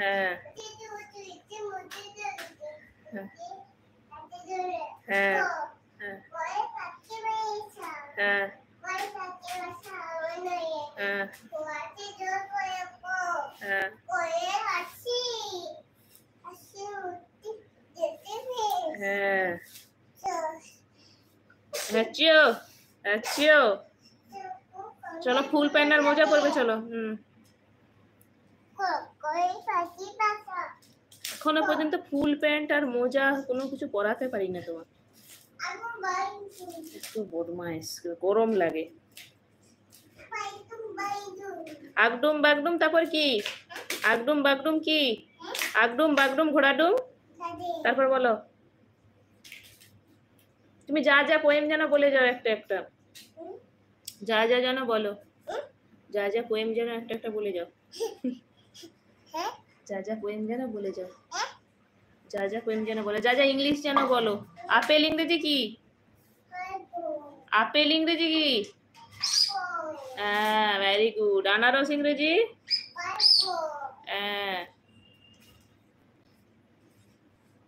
হ্যাঁ হ্যাঁ হ্যাঁ চলো ফুল প্যান্ট আর মোজা পরবে চলো। এখনো পর্যন্ত ফুল প্যান্ট আর মোজা কোনো কিছু পরাতে পারি না তোমার, একটু বদমাইশ, গরম লাগে। আগডুম বাগডুম, তারপর কি? আগডুম বাগডুম কি? আগডুম বাগডুম ঘোড়াডুম, তারপর বলো। তুমি যা যা পোয়েম জানো বলে যাও একটা একটা, যা যা জানো বলো, যা যা পোয়েম জানো একটা একটা বলে যাও। যা যা পোয়েম জানো বলে যাও, যা যা পোয়েম জানো বলো, যা যা ইংলিশ জানো বলো। আপেল ইংরেজি কি? আপেল ইংরেজি কি? হ্যাঁ, ভেরি গুড। আনারস ইংরেজি? হ্যাঁ।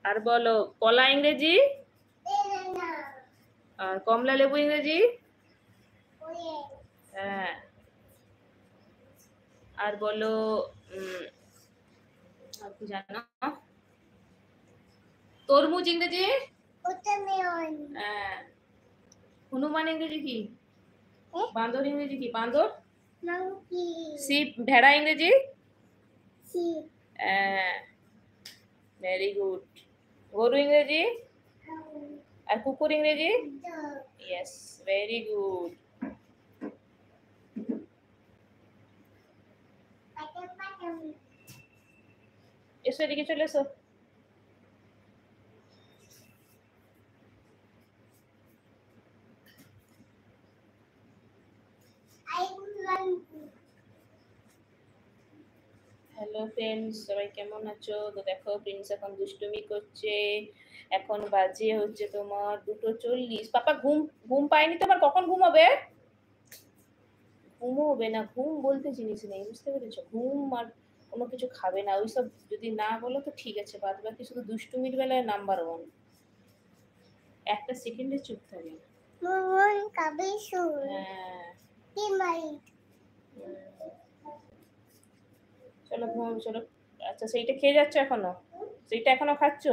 আর বলো কলা ইংরেজি? আর কমলা লেবু ইংরেজি? হ্যাঁ। আর বলো আর কি জানো? তরমুজ ইংরেজি? হ্যাঁ। হনুমান ইংরেজি কি? বাঁদর ইংরেজি কি? বাঁদর? শিপ। ভেড়া ইংরেজি? হ্যাঁ, ভেরি গুড। গরু ইংরেজি? আর কুকুর ইংরেজি? Yes, very good. এসো এদিকে চলে এসো। হ্যালো ফ্রেন্ডস, সবাই কেমন আছো? তো দেখো প্রিন্স এখন দুষ্টুমি করছে। এখন বাজে হচ্ছে তোমার 2:40। পাপা ঘুম পায়নি তোমার? কখন ঘুমাবে? ঘুমোবে না, ঘুম বলতে জিনিস নেই, বুঝতে পেরেছো? ঘুম আর কোনো কিছু খাবে না, ওইসব যদি না বলো তো ঠিক আছে, বাদ বাকি শুধু দুষ্টুমির বেলায় নাম্বার 1। একটা সেকেন্ডে চুপ থাকে। চলো ঘুমাবো চলো। আচ্ছা, সেইটা খেয়ে যাচ্ছ এখনো? সেইটা এখনো খাচ্ছ?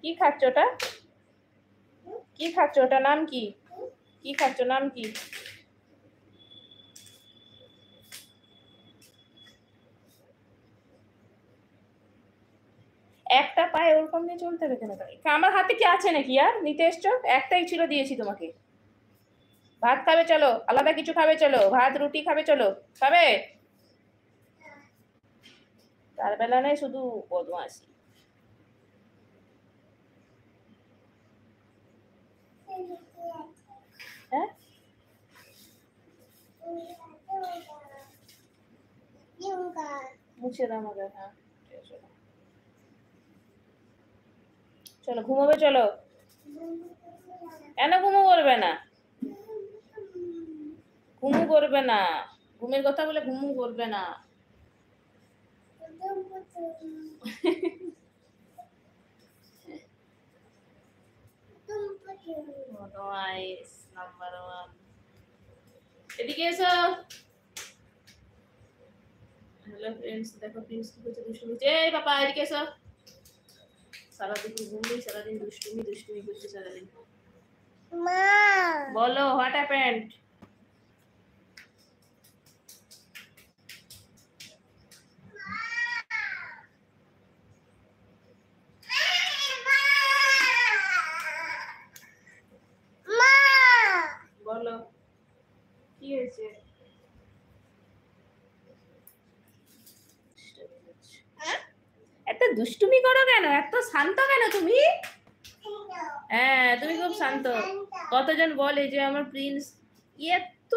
কি খাচ্ছ ওটা? কি খাচ্ছ ওটা? নাম কি? কি খাচ্ছ? নাম কি? একটা পায়ে ওরকম নিয়ে চলতে হবে কেন? আমার হাতে কি আছে নাকি আর নিতে এসছো? একটাই ছিল, দিয়েছি তোমাকে। ভাত খাবে চলো, আলাদা কিছু খাবে চলো, ভাত রুটি খাবে চলো, খাবে? তার বেলা নেই, শুধু বদমাশি। হ্যাঁ, মুছে দাও আমাকে। হ্যাঁ, চলো ঘুমোবে চলো। কেন ঘুমো করবে না? ঘুমু করবে না, ঘুমের কথা বলে ঘুমু করবে না। নাম্বার 1। এদিকে এসো। হ্যালো ফ্রেন্ডস, দেখো প্রিন্স কি করছে, দুষ্টুমি। এই বাবা এদিকে এসো। সারাদিন ঘুমলেই, সারাদিন দুষ্টুমি দুষ্টুমি করছে সারাদিন। মা বলো, হোয়াট হ্যাপেন্ড? বলো কি হয়েছে? এত দুষ্টুমি করো কেন? এত শান্ত কেন তুমি? হ্যাঁ, তুমি খুব শান্ত। কতজন বলে যে আমার প্রিন্স এত